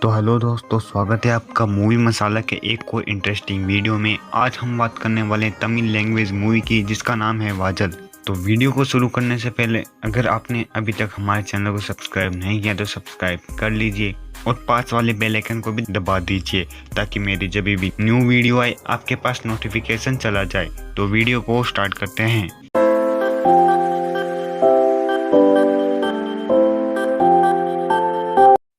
तो हेलो दोस्तों, स्वागत है आपका मूवी मसाला के एक और इंटरेस्टिंग वीडियो में। आज हम बात करने वाले हैं तमिल लैंग्वेज मूवी की जिसका नाम है वाजल। तो वीडियो को शुरू करने से पहले अगर आपने अभी तक हमारे चैनल को सब्सक्राइब नहीं किया तो सब्सक्राइब कर लीजिए और पास वाले बेल आइकन को भी दबा दीजिए ताकि मेरी जब भी न्यू वीडियो आए आपके पास नोटिफिकेशन चला जाए। तो वीडियो को स्टार्ट करते हैं।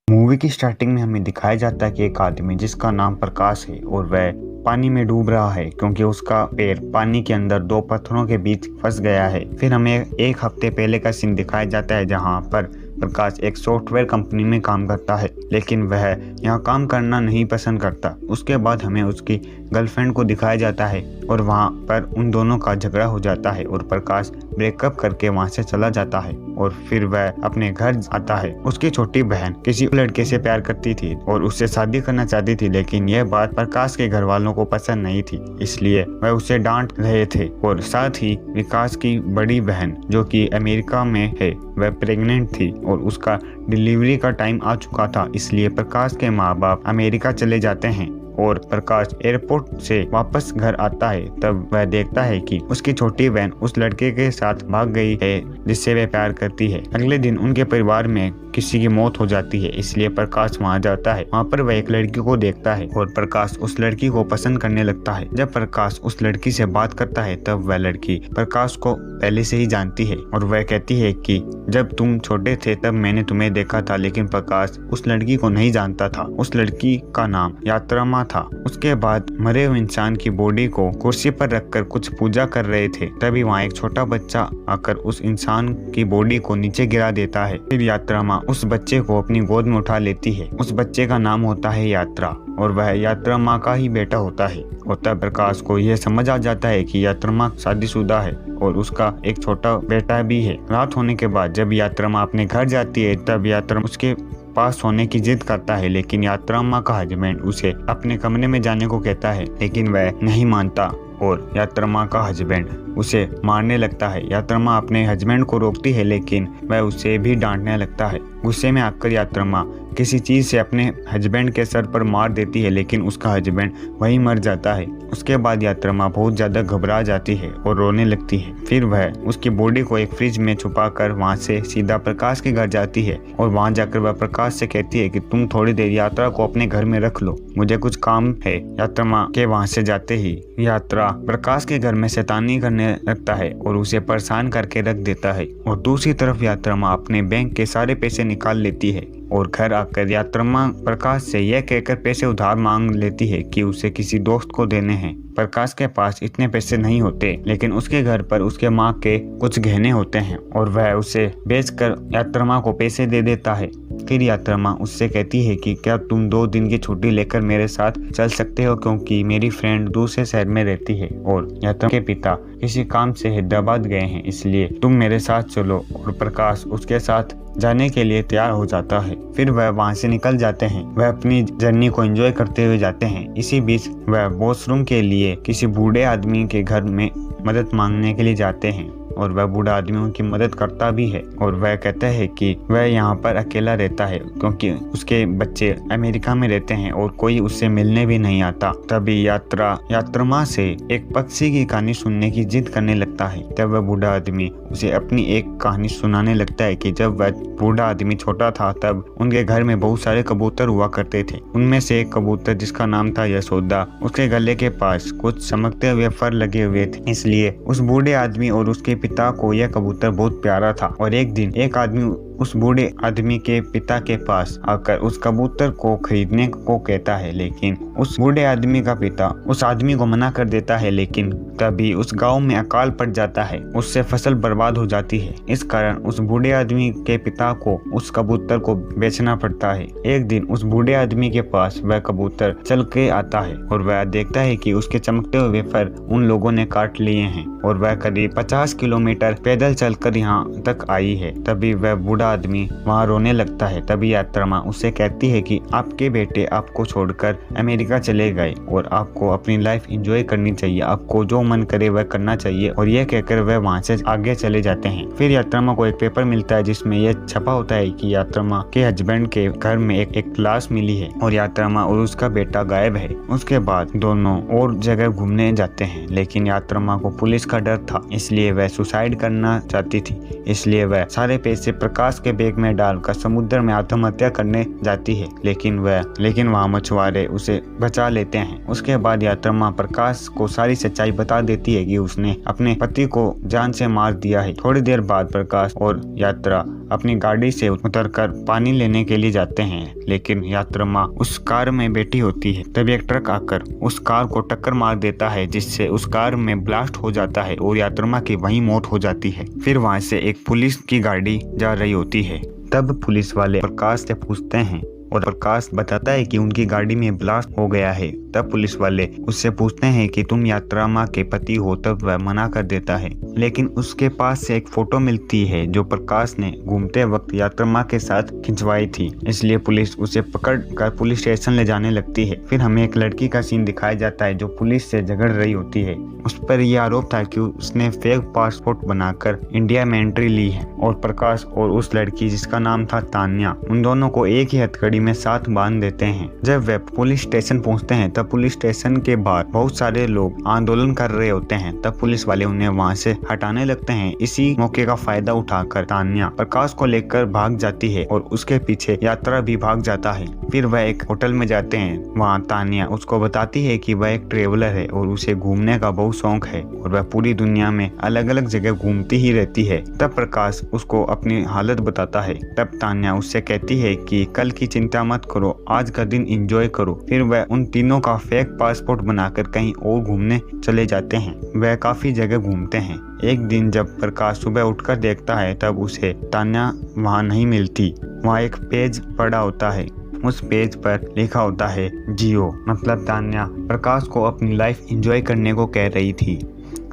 मूवी की स्टार्टिंग में हमें दिखाया जाता है कि एक आदमी जिसका नाम प्रकाश है और वह पानी में डूब रहा है क्योंकि उसका पैर पानी के अंदर दो पत्थरों के बीच फंस गया है। फिर हमें एक हफ्ते पहले का सीन दिखाया जाता है जहां पर प्रकाश एक सॉफ्टवेयर कंपनी में काम करता है, लेकिन वह यहाँ काम करना नहीं पसंद करता। उसके बाद हमें उसकी गर्लफ्रेंड को दिखाया जाता है और वहाँ पर उन दोनों का झगड़ा हो जाता है और प्रकाश ब्रेकअप करके वहाँ से चला जाता है और फिर वह अपने घर आता है। उसकी छोटी बहन किसी लड़के से प्यार करती थी और उससे शादी करना चाहती थी, लेकिन यह बात प्रकाश के घर वालों को पसंद नहीं थी, इसलिए वह उसे डांट रहे थे। और साथ ही विकास की बड़ी बहन जो कि अमेरिका में है वह प्रेग्नेंट थी और उसका डिलीवरी का टाइम आ चुका था, इसलिए प्रकाश के माँ बाप अमेरिका चले जाते हैं और प्रकाश एयरपोर्ट से वापस घर आता है। तब वह देखता है कि उसकी छोटी बहन उस लड़के के साथ भाग गई है जिससे वह प्यार करती है। अगले दिन उनके परिवार में किसी की मौत हो जाती है, इसलिए प्रकाश वहां जाता है। वहां पर वह एक लड़की को देखता है और प्रकाश उस लड़की को पसंद करने लगता है। जब प्रकाश उस लड़की से बात करता है तब वह लड़की प्रकाश को पहले से ही जानती है और वह कहती है कि जब तुम छोटे थे तब मैंने तुम्हें देखा था, लेकिन प्रकाश उस लड़की को नहीं जानता था। उस लड़की का नाम यात्रा था। उसके बाद मरे हुए इंसान की बॉडी को कुर्सी पर रखकर कुछ पूजा कर रहे थे, तभी वहाँ एक छोटा बच्चा आकर उस इंसान की बॉडी को नीचे गिरा देता है। फिर यात्रा उस बच्चे को अपनी गोद में उठा लेती है। उस बच्चे का नाम होता है यात्रा और वह यात्रा माँ का ही बेटा होता है। और तब प्रकाश को यह समझ आ जाता है कि यात्रा माँ शादीशुदा है और उसका एक छोटा बेटा भी है। रात होने के बाद जब यात्रा माँ अपने घर जाती है तब यात्रा उसके पास सोने की जिद करता है, लेकिन यात्रा माँ का हस्बैंड उसे अपने कमरे में जाने को कहता है, लेकिन वह नहीं मानता और यात्रा माँ का हस्बैंड उसे मारने लगता है। यात्रा माँ अपने हस्बैंड को रोकती है, लेकिन वह उसे भी डांटने लगता है। गुस्से में आकर यात्रा माँ किसी चीज से अपने हस्बैंड के सर पर मार देती है, लेकिन उसका हस्बैंड वहीं मर जाता है। उसके बाद यात्रा माँ बहुत ज्यादा घबरा जाती है और रोने लगती है। फिर वह उसकी बॉडी को एक फ्रिज में छुपाकर वहां से सीधा प्रकाश के घर जाती है और वहां जाकर वह प्रकाश से कहती है कि तुम थोड़ी देर यात्रा को अपने घर में रख लो, मुझे कुछ काम है। यात्रा माँ के वहां से जाते ही यात्रा प्रकाश के घर में शैतानी करने लगता है और उसे परेशान करके रख देता है। और दूसरी तरफ यात्रा माँ अपने बैंक के सारे पैसे निकाल लेती है और घर आकर यात्रा माँ प्रकाश से यह कहकर पैसे उधार मांग लेती है कि उसे किसी दोस्त को देने हैं। प्रकाश के पास इतने पैसे नहीं होते, लेकिन उसके घर पर उसके माँ के कुछ गहने होते हैं और वह उसे बेचकर यात्रा माँ को पैसे दे देता है। फिर यात्रा माँ उससे कहती है कि क्या तुम 2 दिन की छुट्टी लेकर मेरे साथ चल सकते हो, क्योंकि मेरी फ्रेंड दूसरे शहर में रहती है और यात्रा के पिता किसी काम से हैदराबाद गए हैं, इसलिए तुम मेरे साथ चलो। और प्रकाश उसके साथ जाने के लिए तैयार हो जाता है। फिर वह वहां से निकल जाते हैं। वह अपनी जर्नी को एंजॉय करते हुए जाते हैं। इसी बीच वह वॉशरूम के लिए किसी बूढ़े आदमी के घर में मदद मांगने के लिए जाते हैं और वह बूढ़ा आदमी उनकी मदद करता भी है और वह कहता है कि वह यहाँ पर अकेला रहता है क्योंकि उसके बच्चे अमेरिका में रहते हैं और कोई उससे मिलने भी नहीं आता। तभी यात्रा माँ से एक पक्षी की कहानी सुनने की जिद करने लगता है। तब वह बूढ़ा आदमी उसे अपनी एक कहानी सुनाने लगता है कि जब वह बूढ़ा आदमी छोटा था तब उनके घर में बहुत सारे कबूतर हुआ करते थे। उनमें से एक कबूतर जिसका नाम था यशोदा, उसके गले के पास कुछ चमकते हुए फर लगे हुए थे, इसलिए उस बूढ़े आदमी और उसके पिता को यह कबूतर बहुत प्यारा था। और एक दिन एक आदमी उस बूढ़े आदमी के पिता के पास आकर उस कबूतर को खरीदने को कहता है, लेकिन उस बूढ़े आदमी का पिता उस आदमी को मना कर देता है। लेकिन तभी उस गांव में अकाल पड़ जाता है, उससे फसल बर्बाद हो जाती है। इस कारण उस बूढ़े आदमी के पिता को उस कबूतर को बेचना पड़ता है। एक दिन उस बूढ़े आदमी के पास वह कबूतर चल के आता है और वह देखता है कि उसके चमकते हुए फर उन लोगों ने काट लिए हैं और वह करीब 50 किलोमीटर पैदल चलकर यहाँ तक आई है। तभी वह बूढ़ा बूढ़ा आदमी वहाँ रोने लगता है। तभी यात्रा उससे कहती है कि आपके बेटे आपको छोड़कर अमेरिका चले गए और आपको अपनी लाइफ एंजॉय करनी चाहिए, आपको जो मन करे वह करना चाहिए। और यह कहकर वह वहाँ से आगे चले जाते हैं। फिर यात्रा को एक पेपर मिलता है जिसमें यह छपा होता है कि यात्रा के हस्बैंड के घर में एक लाश मिली है और यात्रा और उसका बेटा गायब है। उसके बाद दोनों और जगह घूमने जाते हैं, लेकिन यात्रा को पुलिस का डर था, इसलिए वह सुसाइड करना चाहती थी। इसलिए वह सारे पैसे प्रकाश के बैग में डालकर समुद्र में आत्महत्या करने जाती है, लेकिन वहाँ मछुआरे उसे बचा लेते हैं। उसके बाद यात्रा प्रकाश को सारी सच्चाई बता देती है कि उसने अपने पति को जान से मार दिया है। थोड़ी देर बाद प्रकाश और यात्रा अपनी गाड़ी से उतरकर पानी लेने के लिए जाते हैं, लेकिन यात्रा उस कार में बैठी होती है। तभी एक ट्रक आकर उस कार को टक्कर मार देता है, जिससे उस कार में ब्लास्ट हो जाता है और यात्रा की वहीं मौत हो जाती है। फिर वहां से एक पुलिस की गाड़ी जा रही होती है। तब पुलिस वाले प्रकाश से पूछते हैं और प्रकाश बताता है कि उनकी गाड़ी में ब्लास्ट हो गया है। तब पुलिस वाले उससे पूछते हैं कि तुम यात्रा के पति हो, तब वह मना कर देता है। लेकिन उसके पास से एक फोटो मिलती है जो प्रकाश ने घूमते वक्त यात्रा के साथ खिंचवाई थी, इसलिए पुलिस उसे पकड़कर पुलिस स्टेशन ले जाने लगती है। फिर हमें एक लड़की का सीन दिखाया जाता है जो पुलिस से झगड़ रही होती है। उस पर यह आरोप था कि उसने फेक पासपोर्ट बनाकर इंडिया में एंट्री ली है और प्रकाश और उस लड़की जिसका नाम था तान्या, उन दोनों को एक ही हथकड़ी में साथ बांध देते हैं। जब वे पुलिस स्टेशन पहुंचते हैं तब पुलिस स्टेशन के बाहर बहुत सारे लोग आंदोलन कर रहे होते हैं। तब पुलिस वाले उन्हें वहां से हटाने लगते हैं। इसी मौके का फायदा उठाकर तान्या प्रकाश को लेकर भाग जाती है और उसके पीछे यात्रा भी भाग जाता है। फिर वह एक होटल में जाते हैं। वहाँ तान्या उसको बताती है कि वह एक ट्रेवलर है और उसे घूमने का बहुत शौक है और वह पूरी दुनिया में अलग अलग जगह घूमती ही रहती है। तब प्रकाश उसको अपनी हालत बताता है। तब तान्या उससे कहती है कि कल की चिंता मत करो, आज का दिन एंजॉय करो। फिर वह उन तीनों का फेक पासपोर्ट बनाकर कहीं और घूमने चले जाते हैं। वह काफी जगह घूमते हैं। एक दिन जब प्रकाश सुबह उठकर देखता है तब उसे तान्या वहाँ नहीं मिलती। वहाँ एक पेज पड़ा होता है। उस पेज पर लिखा होता है जियो, मतलब तान्या प्रकाश को अपनी लाइफ एंजॉय करने को कह रही थी।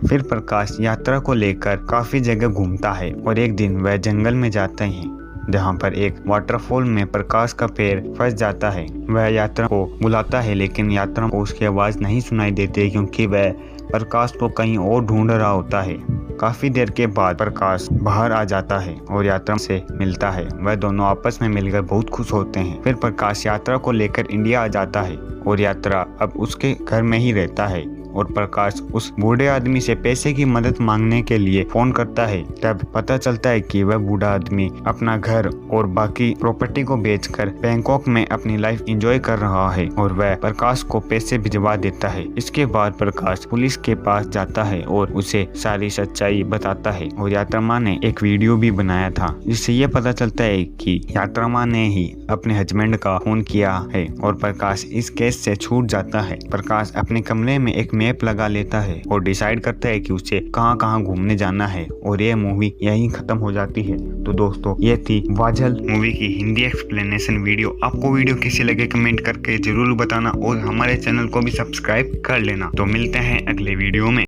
फिर प्रकाश यात्रा को लेकर काफी जगह घूमता है और एक दिन वह जंगल में जाते हैं जहाँ पर एक वाटरफॉल में प्रकाश का पैर फंस जाता है। वह यात्रा को बुलाता है, लेकिन यात्रा को उसकी आवाज नहीं सुनाई देती क्योंकि वह प्रकाश को कहीं और ढूंढ रहा होता है। काफी देर के बाद प्रकाश बाहर आ जाता है और यात्रा से मिलता है। वह दोनों आपस में मिलकर बहुत खुश होते हैं। फिर प्रकाश यात्रा को लेकर इंडिया आ जाता है और यात्रा अब उसके घर में ही रहता है और प्रकाश उस बूढ़े आदमी से पैसे की मदद मांगने के लिए फोन करता है। तब पता चलता है कि वह बूढ़ा आदमी अपना घर और बाकी प्रॉपर्टी को बेचकर बैंकॉक में अपनी लाइफ एंजॉय कर रहा है और वह प्रकाश को पैसे भिजवा देता है। इसके बाद प्रकाश पुलिस के पास जाता है और उसे सारी सच्चाई बताता है और यात्रा ने एक वीडियो भी बनाया था जिससे यह पता चलता है कि यात्रा ने ही अपने हस्बैंड का खून किया है और प्रकाश इस केस से छूट जाता है। प्रकाश अपने कमरे में एक मैप लगा लेता है और डिसाइड करता है कि उसे कहां कहां घूमने जाना है और यह मूवी यहीं खत्म हो जाती है। तो दोस्तों, ये थी वाजल मूवी की हिंदी एक्सप्लेनेशन वीडियो। आपको वीडियो कैसी लगे कमेंट करके जरूर बताना और हमारे चैनल को भी सब्सक्राइब कर लेना। तो मिलते हैं अगले वीडियो में।